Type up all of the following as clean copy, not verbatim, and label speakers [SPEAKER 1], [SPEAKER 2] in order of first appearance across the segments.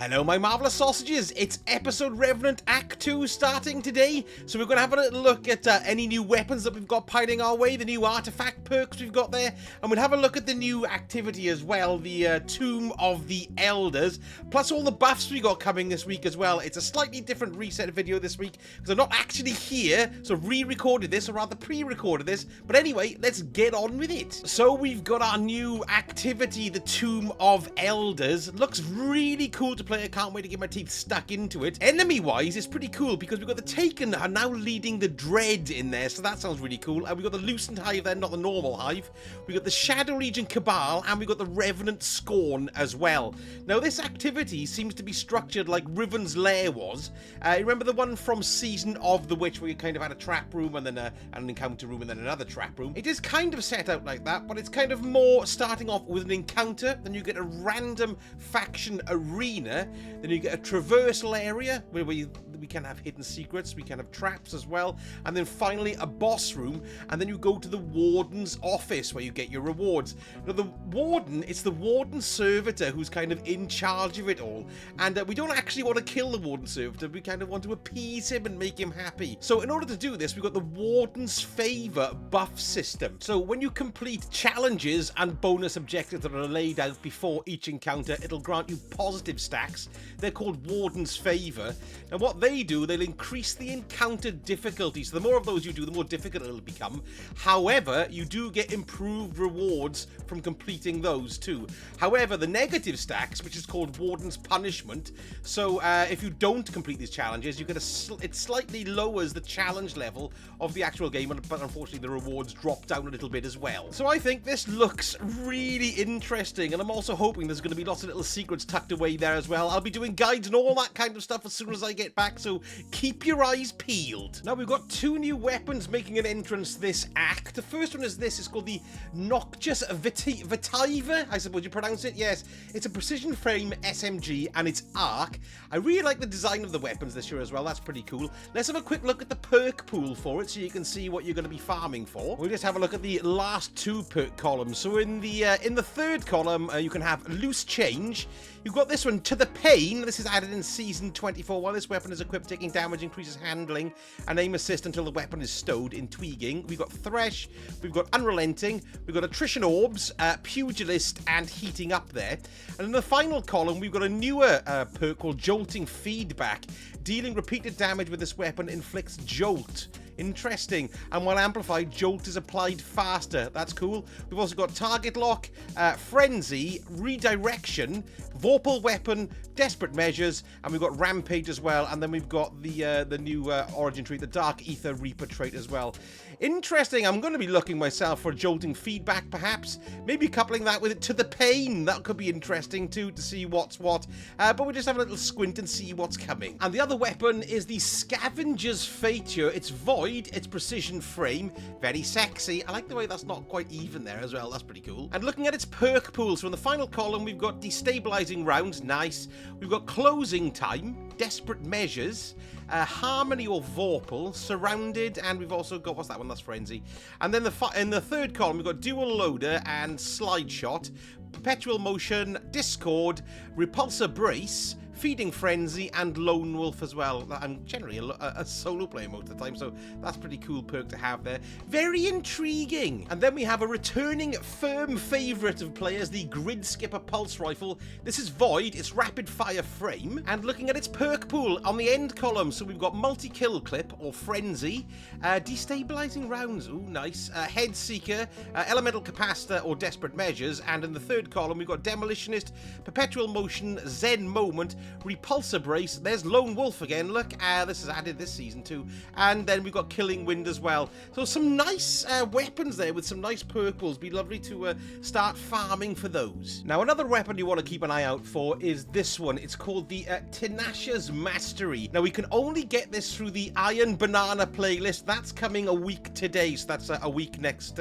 [SPEAKER 1] Hello my marvellous sausages, it's episode Revenant Act 2 starting today, so we're going to have a little look at any new weapons that we've got piling our way, the new artifact perks we've got there, and we'll have a look at the new activity as well, the Tomb of the Elders, plus all the buffs we got coming this week as well. It's a slightly different reset video this week, because I'm not actually here, so re-recorded this, or rather pre-recorded this, but anyway, let's get on with it. So we've got our new activity, the Tomb of Elders. Looks really cool to play. I can't wait to get my teeth stuck into it. Enemy-wise, it's pretty cool because we've got the Taken are now leading the Dread in there, so that sounds really cool. And we've got the Loosened Hive there, not the normal Hive. We've got the Shadow Legion Cabal, and we've got the Revenant Scorn as well. Now, this activity seems to be structured like Riven's Lair was. Remember the one from Season of the Witch, where you kind of had a trap room, and then an encounter room, and then another trap room? It is kind of set out like that, but it's kind of more starting off with an encounter, then you get a random faction arena, then you get a traversal area where we can have hidden secrets, we can have traps as well, and then finally a boss room, and then you go to the Warden's office where you get your rewards. Now the Warden, it's the Warden Servitor who's kind of in charge of it all, and we don't actually want to kill the Warden Servitor, we kind of want to appease him and make him happy. So in order to do this, we've got the Warden's Favour buff system. So when you complete challenges and bonus objectives that are laid out before each encounter, it'll grant you positive stacks. They're called Warden's Favour. Now what they do, they'll increase the encounter difficulty. So the more of those you do, the more difficult it'll become. However, you do get improved rewards from completing those too. However, the negative stacks, which is called Warden's Punishment, so if you don't complete these challenges, you get it slightly lowers the challenge level of the actual game, but unfortunately the rewards drop down a little bit as well. So I think this looks really interesting, and I'm also hoping there's going to be lots of little secrets tucked away there as well. I'll be doing guides and all that kind of stuff as soon as I get back, so keep your eyes peeled. Now we've got two new weapons making an entrance this act. The first one is this. It's called the Noctis Vitaver, I suppose you pronounce it. Yes, it's a precision frame SMG and it's arc. I really like the design of the weapons this year as well. That's pretty cool. Let's have a quick look at the perk pool for it so you can see what you're going to be farming for. We'll just have a look at the last two perk columns. So in the third column, you can have Loose Change. You've got this one, To the Pain. This is added in Season 24. While this weapon is equipped, taking damage increases handling and aim assist until the weapon is stowed in Tweaking. We've got Thresh, we've got Unrelenting, we've got Attrition Orbs, Pugilist, and Heating Up there. And in the final column, we've got a newer perk called Jolting Feedback. Dealing repeated damage with this weapon inflicts Jolt. Interesting. And while amplified, Jolt is applied faster. That's cool. We've also got Target Lock, Frenzy, Redirection, Vorpal Weapon, Desperate Measures, and we've got Rampage as well. And then we've got the new origin trait, the Dark Ether Reaper trait as well. Interesting. I'm going to be looking myself for Jolting Feedback, perhaps. Maybe coupling that with it To the Pain. That could be interesting too, to see what's what. But we'll just have a little squint and see what's coming. And the other weapon is the Scavenger's Fature. It's Void, it's precision frame, very sexy. I like the way that's not quite even there as well. That's pretty cool. And looking at its perk pool, so in the final column, we've got Destabilizing Rounds. Nice. We've got Closing Time, Desperate Measures, Harmony or Vorpal, Surrounded, and we've also got, what's that one? That's Frenzy. And then in the third column, we've got Dual Loader and Slide Shot, Perpetual Motion, Discord, Repulsor Brace, Feeding Frenzy, and Lone Wolf as well. I'm generally a solo player most of the time, so that's pretty cool perk to have there. Very intriguing. And then we have a returning firm favourite of players, the Grid Skipper Pulse Rifle. This is Void, it's rapid fire frame. And looking at its perk pool on the end column, so we've got Multi-Kill Clip or Frenzy, Destabilizing Rounds, ooh nice, Head Seeker, Elemental Capacitor or Desperate Measures, and in the third column we've got Demolitionist, Perpetual Motion, Zen Moment, Repulsor Brace, there's Lone Wolf again, look, this is added this season too, and then we've got Killing Wind as well. So some nice weapons there with some nice perk pools. Be lovely to start farming for those. Now another weapon you want to keep an eye out for is this one. It's called the Tenacious Mastery. Now we can only get this through the Iron Banana playlist. That's coming a week today, so that's a week next,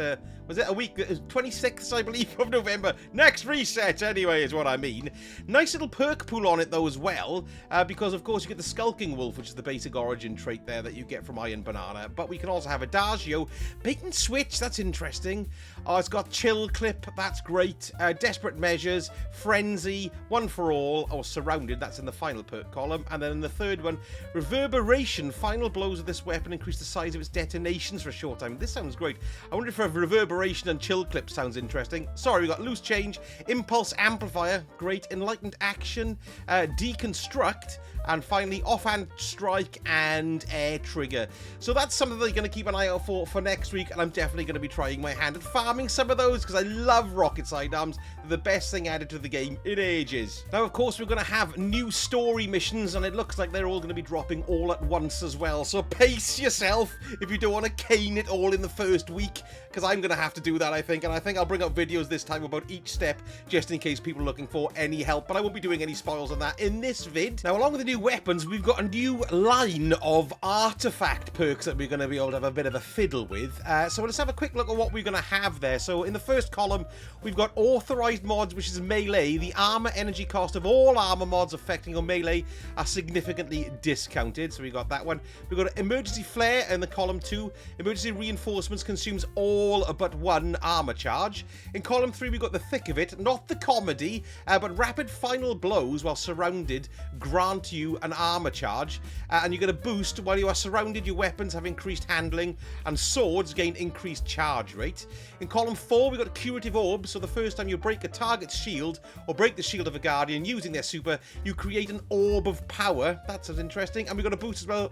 [SPEAKER 1] was it a week? 26th, I believe, of November. Next reset, anyway, is what I mean. Nice little perk pool on it, though, as well, because of course you get the Skulking Wolf, which is the basic origin trait there that you get from Iron Banana, but we can also have Adagio, Bait and Switch, that's interesting. Oh, it's got Chill Clip, that's great. Desperate Measures, Frenzy, One for All, or Surrounded, that's in the final perk column. And then in the third one, Reverberation, final blows of this weapon increase the size of its detonations for a short time. This sounds great. I wonder if a Reverberation and Chill Clip sounds interesting. Sorry, we got Loose Change, Impulse Amplifier, great. Enlightened Action, Deconstruct, and finally Offhand Strike and Air Trigger. So that's something that you're going to keep an eye out for next week, and I'm definitely going to be trying my hand at farming some of those because I love rocket sidearms. They're the best thing added to the game in ages. Now, of course, we're going to have new story missions, and it looks like they're all going to be dropping all at once as well. So pace yourself if you don't want to cane it all in the first week, because I'm going to have to do that, I think. And I think I'll bring out videos this time about each step, just in case people are looking for any help. But I won't be doing any spoils on that in this vid. Now, along with the new weapons, we've got a new line of artifact perks that we're going to be able to have a bit of a fiddle with. So let's have a quick look at what we're going to have there. So in the first column, we've got authorized mods, which is melee. The armor energy cost of all armor mods affecting your melee are significantly discounted. So we got that one. We've got emergency flare in the column 2. Emergency reinforcements consumes all but one armor charge. In column 3, we've got the thick of it, not the comedy, but rapid final blows while surrounded grant you an armor charge, and you get a boost while you are surrounded. Your weapons have increased handling, and swords gain increased charge rate. In column 4, we've got curative orbs. So the first time you break a target's shield or break the shield of a guardian using their super, you create an orb of power. That sounds interesting. And we've got a boost as well.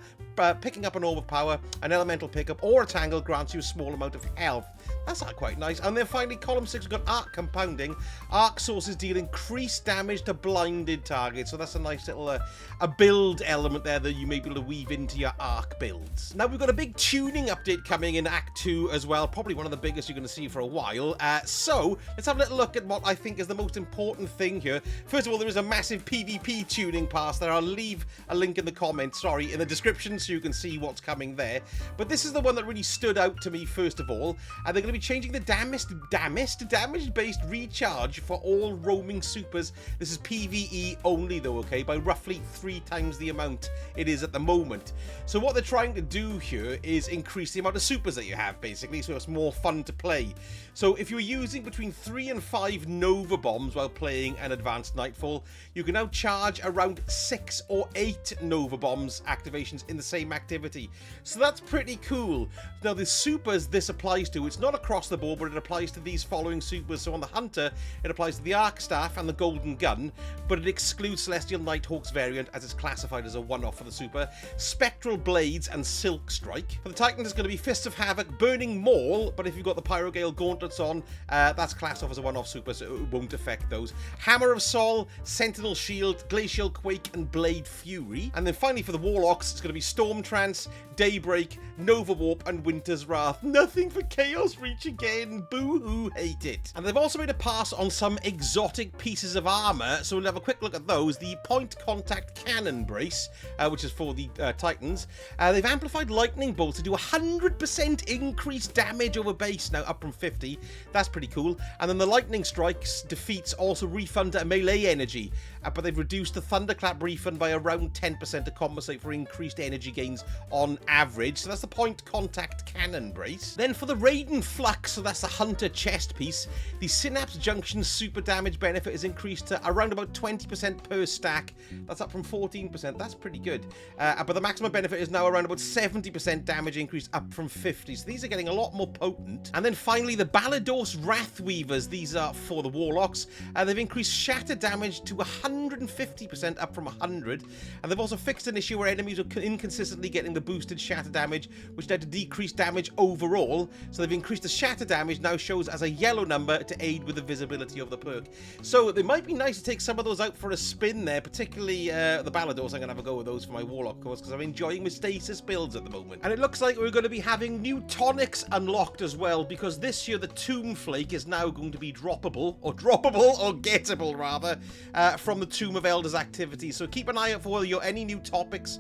[SPEAKER 1] Picking up an orb of power, an elemental pickup, or a tangle grants you a small amount of health. That's not quite nice. And then finally, column 6, we've got arc compounding. Arc sources deal increased damage to blinded targets. So that's a nice little a build element there that you may be able to weave into your arc builds. Now, we've got a big tuning update coming in Act 2 as well. Probably one of the biggest you're going to see for a while. So let's have a little look at what I think is the most important thing here. First of all, there is a massive PvP tuning pass there. I'll leave a link in the comments, in the description, so you can see what's coming there. But this is the one that really stood out to me first of all. And they're going to be changing the damage-based recharge for all roaming supers. This is PvE only though, okay, by roughly 3 times the amount it is at the moment. So what they're trying to do here is increase the amount of supers that you have, basically, so it's more fun to play. So if you're using between 3 and 5 Nova Bombs while playing an Advanced Nightfall, you can now charge around 6 or 8 Nova Bombs activations in the same activity. So that's pretty cool. Now the supers this applies to, it's not across the board, but it applies to these following supers. So on the Hunter, it applies to the Arc Staff and the Golden Gun, but it excludes Celestial Nighthawk's variant as it's classified as a one-off for the super. Spectral Blades and Silk Strike. For the Titan, there's going to be Fists of Havoc, Burning Maul, but if you've got the Pyrogale Gauntlets on, that's classed off as a one-off super, so it won't affect those. Hammer of Sol, Sentinel Shield, Glacial Quake, and Blade Fury. And then finally for the Warlocks, it's going to be Storm Trance, Daybreak, Nova Warp, and Winter's Wrath. Nothing for Chaos Reach again. Boo-hoo, hate it. And they've also made a pass on some exotic pieces of armor, so we'll have a quick look at those. The Point Contact Cannon Brace, which is for the Titans. They've amplified lightning bolts to do 100% increased damage over base, now up from 50. That's pretty cool. And then the Lightning Strikes defeats also refund melee energy, but they've reduced the Thunderclap refund by around 10% to compensate for increased energy gains on average. So that's the Point Contact Cannon Brace. Then for the Raiden Flux, so that's the Hunter chest piece, the Synapse Junction super damage benefit is increased to around about 20% per stack. That's up from 14%. That's pretty good. But the maximum benefit is now around about 70% damage increase, up from 50. So these are getting a lot more potent. And then finally, the Balados Wrathweavers. These are for the Warlocks. They've increased shatter damage to 150%, up from 100. And they've also fixed an issue where enemies are inconsistently getting the boosted shatter damage, which led to decreased damage overall. So they've increased the shatter damage, now shows as a yellow number to aid with the visibility of the perk. So it might be nice to take some of those out for a spin there, particularly the Balados. I'm going to have a go with those for my Warlock course because I'm enjoying my stasis builds at the moment. And it looks like we're going to be having new tonics unlocked as well, because this year the Tomb Flake is now going to be droppable or gettable rather, from the Tomb of Elders activity. So keep an eye out for any new topics.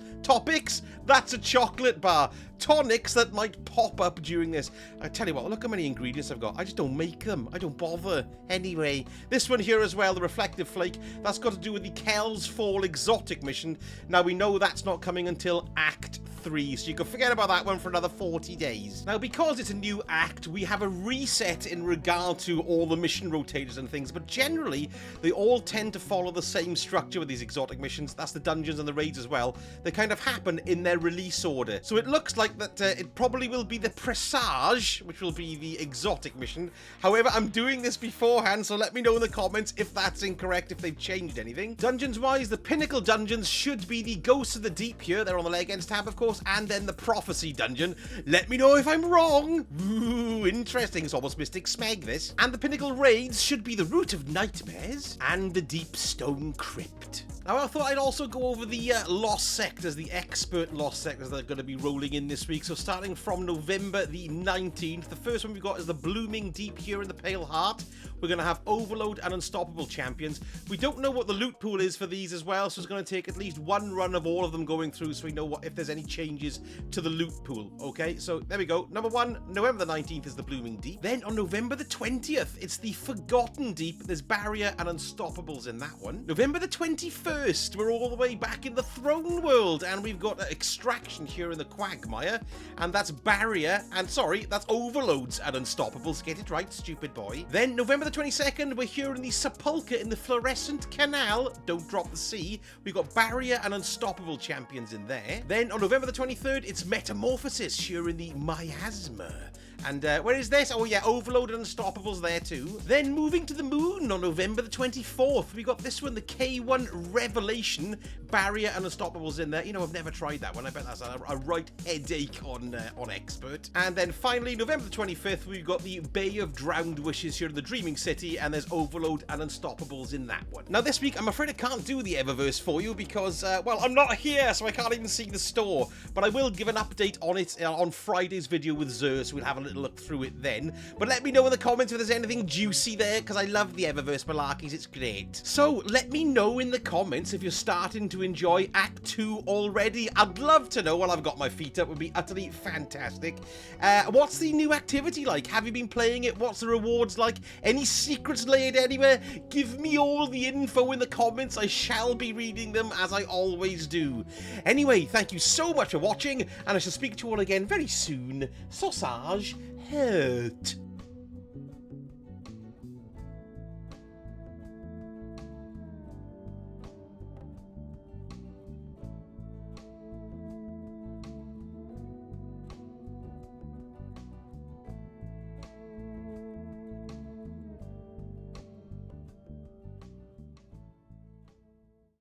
[SPEAKER 1] That's a chocolate bar. tonics that might pop up during this. I tell you what, look how many ingredients I've got. I just don't make them. I don't bother. Anyway, this one here as well, the reflective flake, that's got to do with the Kel's Fall exotic mission. Now, we know that's not coming until Act 3, so you can forget about that one for another 40 days. Now, because it's a new act, we have a reset in regard to all the mission rotators and things, but generally, they all tend to follow the same structure with these exotic missions. That's the dungeons and the raids as well. They kind of happen in their release order. So it looks like that it probably will be the Presage, which will be the exotic mission. However, I'm doing this beforehand, so let me know in the comments if that's incorrect, if they've changed anything. Dungeons-wise, the pinnacle dungeons should be the Ghosts of the Deep here. They're on the Legends tab, of course, and then the Prophecy dungeon. Let me know if I'm wrong. Ooh, interesting. It's almost Mystic Smeg, this. And the pinnacle raids should be the Root of Nightmares and the Deep Stone Crypt. Now, I thought I'd also go over the lost sectors, the expert lost sectors that are going to be rolling in this week. So starting from November the 19th, the first one we've got is the Blooming Deep here in the Pale Heart. We're going to have Overload and Unstoppable champions. We don't know what the loot pool is for these as well, so it's going to take at least one run of all of them going through so we know if there's any changes to the loot pool. Okay, so there we go. Number one, November the 19th is the Blooming Deep. Then on November the 20th, it's the Forgotten Deep. There's Barrier and Unstoppables in that one. November the 21st, we're all the way back in the Throne World, and we've got Extraction here in the Quagmire, and that's Barrier, and sorry, that's Overloads and Unstoppables. Get it right, stupid boy. Then November the 22nd, we're here in the Sepulchre in the Fluorescent Canal. Don't drop the C. We've got Barrier and Unstoppable champions in there. Then on November the 23rd, it's Metamorphosis here in the Miasma. And where is this? Oh yeah, Overload and Unstoppables there too. Then moving to the moon on November the 24th, we got this one, the K1 Revelation, Barrier and Unstoppables in there. You know, I've never tried that one. I bet that's a right headache on Expert. And then finally, November the 25th, we've got the Bay of Drowned Wishes here in the Dreaming City, and there's Overload and Unstoppables in that one. Now this week, I'm afraid I can't do the Eververse for you because, well, I'm not here, so I can't even see the store. But I will give an update on it on Friday's video with Zer, so we'll have a little look through it then. But let me know in the comments if there's anything juicy there, because I love the Eververse malarkeys. It's great. So let me know in the comments if you're starting to enjoy Act 2 already. I'd love to know while I've got my feet up. It would be utterly fantastic. What's the new activity like? Have you been playing it? What's the rewards like? Any secrets laid anywhere? Give me all the info in the comments. I shall be reading them as I always do. Anyway, thank you so much for watching, and I shall speak to you all again very soon. Sausage Hurt.